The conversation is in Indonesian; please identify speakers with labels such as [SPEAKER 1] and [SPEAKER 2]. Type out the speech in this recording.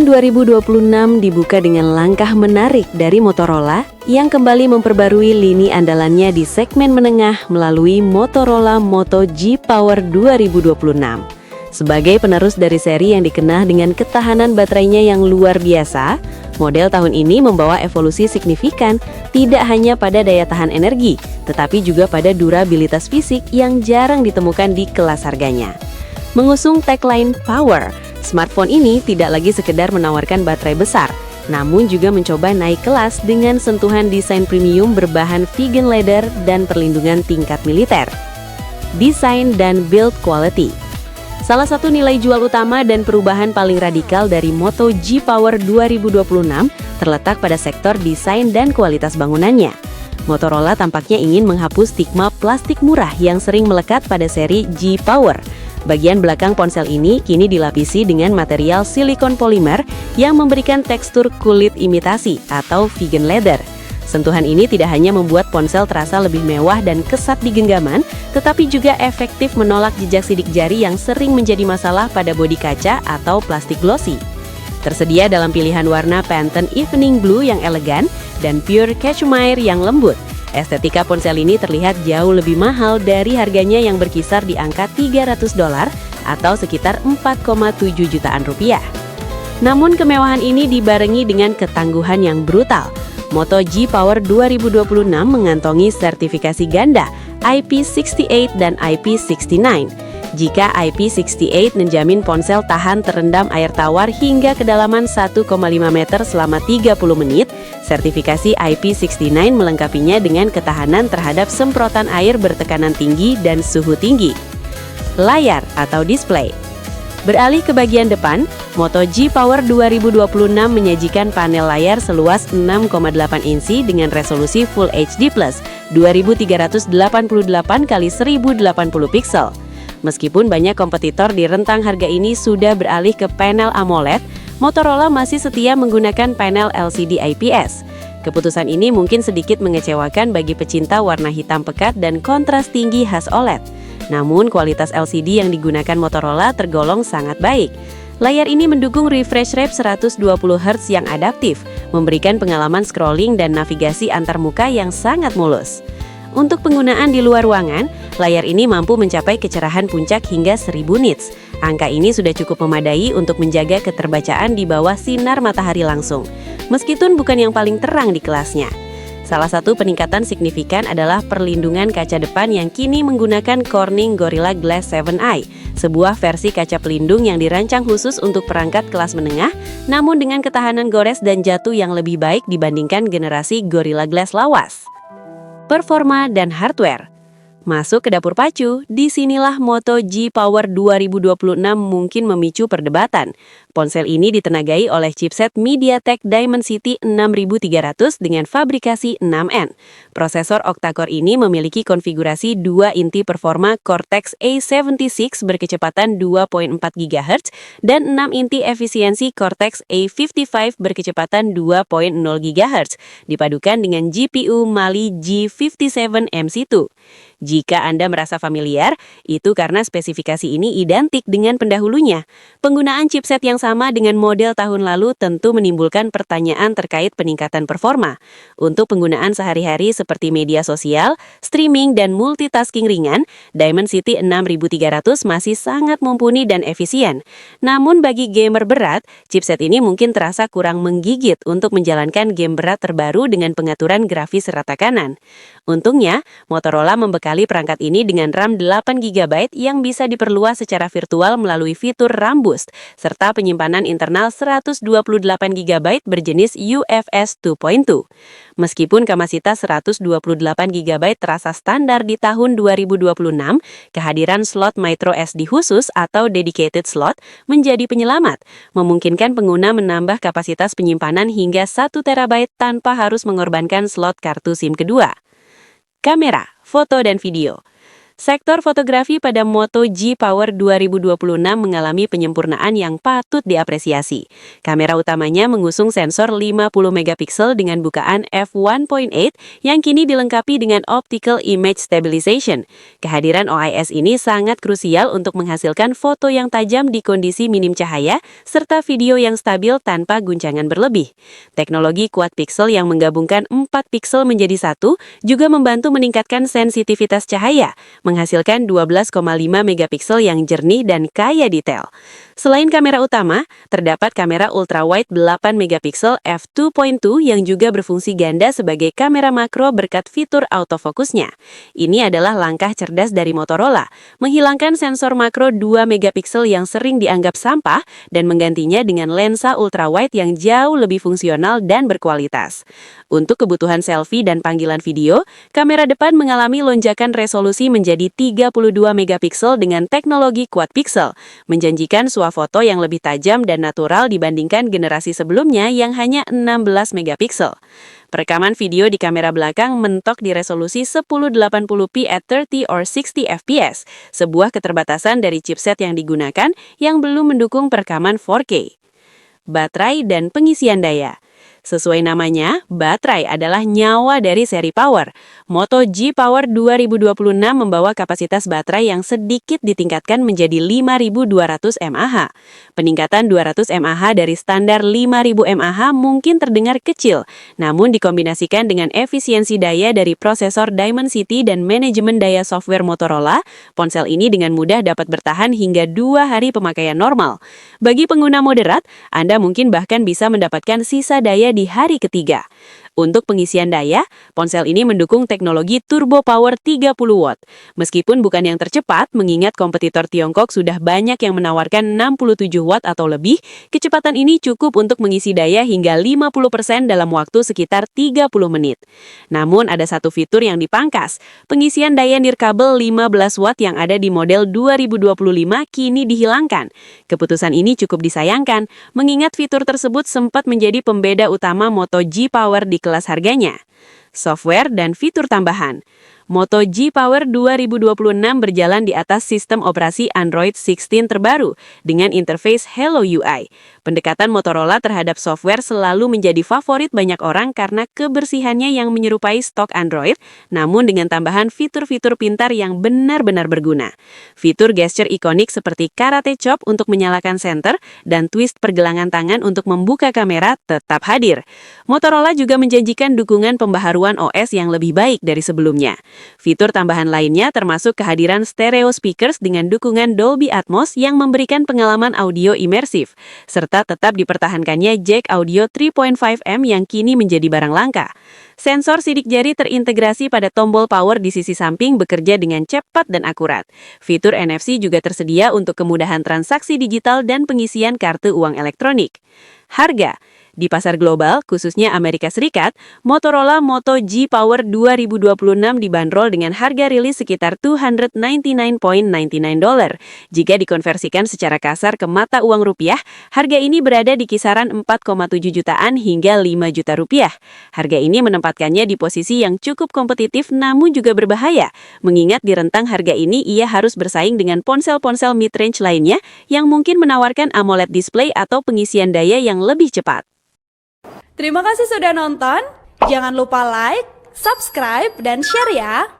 [SPEAKER 1] 2026 dibuka dengan langkah menarik dari Motorola yang kembali memperbarui lini andalannya di segmen menengah melalui Motorola Moto G Power 2026. Sebagai penerus dari seri yang dikenal dengan ketahanan baterainya yang luar biasa, model tahun ini membawa evolusi signifikan tidak hanya pada daya tahan energi, tetapi juga pada durabilitas fisik yang jarang ditemukan di kelas harganya. Mengusung tagline Power, smartphone ini tidak lagi sekedar menawarkan baterai besar, namun juga mencoba naik kelas dengan sentuhan desain premium berbahan vegan leather dan perlindungan tingkat militer. Desain dan build quality. Salah satu nilai jual utama dan perubahan paling radikal dari Moto G Power 2026 terletak pada sektor desain dan kualitas bangunannya. Motorola tampaknya ingin menghapus stigma plastik murah yang sering melekat pada seri G Power. Bagian belakang ponsel ini kini dilapisi dengan material silikon polimer yang memberikan tekstur kulit imitasi atau vegan leather. Sentuhan ini tidak hanya membuat ponsel terasa lebih mewah dan kesat di genggaman, tetapi juga efektif menolak jejak sidik jari yang sering menjadi masalah pada bodi kaca atau plastik glossy. Tersedia dalam pilihan warna Pantone Evening Blue yang elegan dan Pure Cashmere yang lembut. Estetika ponsel ini terlihat jauh lebih mahal dari harganya yang berkisar di angka $300 atau sekitar 4,7 jutaan rupiah. Namun kemewahan ini dibarengi dengan ketangguhan yang brutal. Moto G Power 2026 mengantongi sertifikasi ganda IP68 dan IP69. Jika IP68 menjamin ponsel tahan terendam air tawar hingga kedalaman 1,5 meter selama 30 menit, sertifikasi IP69 melengkapinya dengan ketahanan terhadap semprotan air bertekanan tinggi dan suhu tinggi. Layar atau display. Beralih ke bagian depan, Moto G Power 2026 menyajikan panel layar seluas 6,8 inci dengan resolusi Full HD+, 2388 x 1080 piksel. Meskipun banyak kompetitor di rentang harga ini sudah beralih ke panel AMOLED, Motorola masih setia menggunakan panel LCD IPS. Keputusan ini mungkin sedikit mengecewakan bagi pecinta warna hitam pekat dan kontras tinggi khas OLED. Namun kualitas LCD yang digunakan Motorola tergolong sangat baik. Layar ini mendukung refresh rate 120 Hz yang adaptif, memberikan pengalaman scrolling dan navigasi antarmuka yang sangat mulus. Untuk penggunaan di luar ruangan, layar ini mampu mencapai kecerahan puncak hingga 1000 nits. Angka ini sudah cukup memadai untuk menjaga keterbacaan di bawah sinar matahari langsung, meskipun bukan yang paling terang di kelasnya. Salah satu peningkatan signifikan adalah perlindungan kaca depan yang kini menggunakan Corning Gorilla Glass 7i, sebuah versi kaca pelindung yang dirancang khusus untuk perangkat kelas menengah, namun dengan ketahanan gores dan jatuh yang lebih baik dibandingkan generasi Gorilla Glass lawas. Performa dan hardware. Masuk ke dapur pacu, disinilah Moto G Power 2026 mungkin memicu perdebatan. Ponsel ini ditenagai oleh chipset MediaTek Dimensity 6300 dengan fabrikasi 6N. Prosesor octa-core ini memiliki konfigurasi 2 inti performa Cortex A76 berkecepatan 2.4 GHz dan 6 inti efisiensi Cortex A55 berkecepatan 2.0 GHz, dipadukan dengan GPU Mali G57 MC2. Jika Anda merasa familiar, itu karena spesifikasi ini identik dengan pendahulunya. Penggunaan chipset yang sama dengan model tahun lalu tentu menimbulkan pertanyaan terkait peningkatan performa. Untuk penggunaan sehari-hari seperti media sosial, streaming, dan multitasking ringan, Dimensity 6300 masih sangat mumpuni dan efisien. Namun bagi gamer berat, chipset ini mungkin terasa kurang menggigit untuk menjalankan game berat terbaru dengan pengaturan grafis rata kanan. Untungnya, Motorola membekali perangkat ini dengan RAM 8GB yang bisa diperluas secara virtual melalui fitur RAM Boost, serta penyimpanan internal 128GB berjenis UFS 2.2. Meskipun kapasitas 128GB terasa standar di tahun 2026, kehadiran slot microSD khusus atau dedicated slot menjadi penyelamat, memungkinkan pengguna menambah kapasitas penyimpanan hingga 1TB tanpa harus mengorbankan slot kartu SIM kedua. Kamera, foto dan video. Sektor fotografi pada Moto G Power 2026 mengalami penyempurnaan yang patut diapresiasi. Kamera utamanya mengusung sensor 50 megapiksel dengan bukaan f1.8 yang kini dilengkapi dengan Optical Image Stabilization. Kehadiran OIS ini sangat krusial untuk menghasilkan foto yang tajam di kondisi minim cahaya serta video yang stabil tanpa guncangan berlebih. Teknologi quad pixel yang menggabungkan 4 piksel menjadi satu juga membantu meningkatkan sensitivitas cahaya, menghasilkan 12,5 megapiksel yang jernih dan kaya detail. Selain kamera utama, terdapat kamera ultrawide 8 megapiksel f2.2 yang juga berfungsi ganda sebagai kamera makro berkat fitur autofokusnya. Ini adalah langkah cerdas dari Motorola, menghilangkan sensor makro 2 megapiksel yang sering dianggap sampah dan menggantinya dengan lensa ultrawide yang jauh lebih fungsional dan berkualitas. Untuk kebutuhan selfie dan panggilan video, kamera depan mengalami lonjakan resolusi menjadi 32 megapiksel dengan teknologi quad pixel, menjanjikan swafoto yang lebih tajam dan natural dibandingkan generasi sebelumnya yang hanya 16 megapiksel. Perekaman video di kamera belakang mentok di resolusi 1080p at 30 or 60 fps, sebuah keterbatasan dari chipset yang digunakan yang belum mendukung perekaman 4K. Baterai dan pengisian daya. Sesuai namanya, baterai adalah nyawa dari seri Power. Moto G Power 2026 membawa kapasitas baterai yang sedikit ditingkatkan menjadi 5.200 mAh. Peningkatan 200 mAh dari standar 5.000 mAh mungkin terdengar kecil, namun dikombinasikan dengan efisiensi daya dari prosesor Dimensity dan manajemen daya software Motorola, ponsel ini dengan mudah dapat bertahan hingga 2 hari pemakaian normal. Bagi pengguna moderat, Anda mungkin bahkan bisa mendapatkan sisa daya di hari ketiga. Untuk pengisian daya, ponsel ini mendukung teknologi Turbo Power 30 watt. Meskipun bukan yang tercepat, mengingat kompetitor Tiongkok sudah banyak yang menawarkan 67 watt atau lebih, kecepatan ini cukup untuk mengisi daya hingga 50% dalam waktu sekitar 30 menit. Namun ada satu fitur yang dipangkas, pengisian daya nirkabel 15 watt yang ada di model 2025 kini dihilangkan. Keputusan ini cukup disayangkan, mengingat fitur tersebut sempat menjadi pembeda utama Moto G Power di kelas harganya. Software dan fitur tambahan. Moto G Power 2026 berjalan di atas sistem operasi Android 16 terbaru dengan interface Hello UI. Pendekatan Motorola terhadap software selalu menjadi favorit banyak orang karena kebersihannya yang menyerupai stok Android, namun dengan tambahan fitur-fitur pintar yang benar-benar berguna. Fitur gesture ikonik seperti karate chop untuk menyalakan senter dan twist pergelangan tangan untuk membuka kamera tetap hadir. Motorola juga menjanjikan dukungan pembaharuan OS yang lebih baik dari sebelumnya. Fitur tambahan lainnya termasuk kehadiran stereo speakers dengan dukungan Dolby Atmos yang memberikan pengalaman audio imersif, serta tetap dipertahankannya jack audio 3.5M yang kini menjadi barang langka. Sensor sidik jari terintegrasi pada tombol power di sisi samping bekerja dengan cepat dan akurat. Fitur NFC juga tersedia untuk kemudahan transaksi digital dan pengisian kartu uang elektronik. Harga. Di pasar global, khususnya Amerika Serikat, Motorola Moto G Power 2026 dibanderol dengan harga rilis sekitar $299.99. Jika dikonversikan secara kasar ke mata uang rupiah, harga ini berada di kisaran 4,7 jutaan hingga 5 juta rupiah. Harga ini menempatkannya di posisi yang cukup kompetitif namun juga berbahaya, mengingat di rentang harga ini ia harus bersaing dengan ponsel-ponsel mid-range lainnya yang mungkin menawarkan AMOLED display atau pengisian daya yang lebih cepat.
[SPEAKER 2] Terima kasih sudah nonton. Jangan lupa like, subscribe, dan share ya.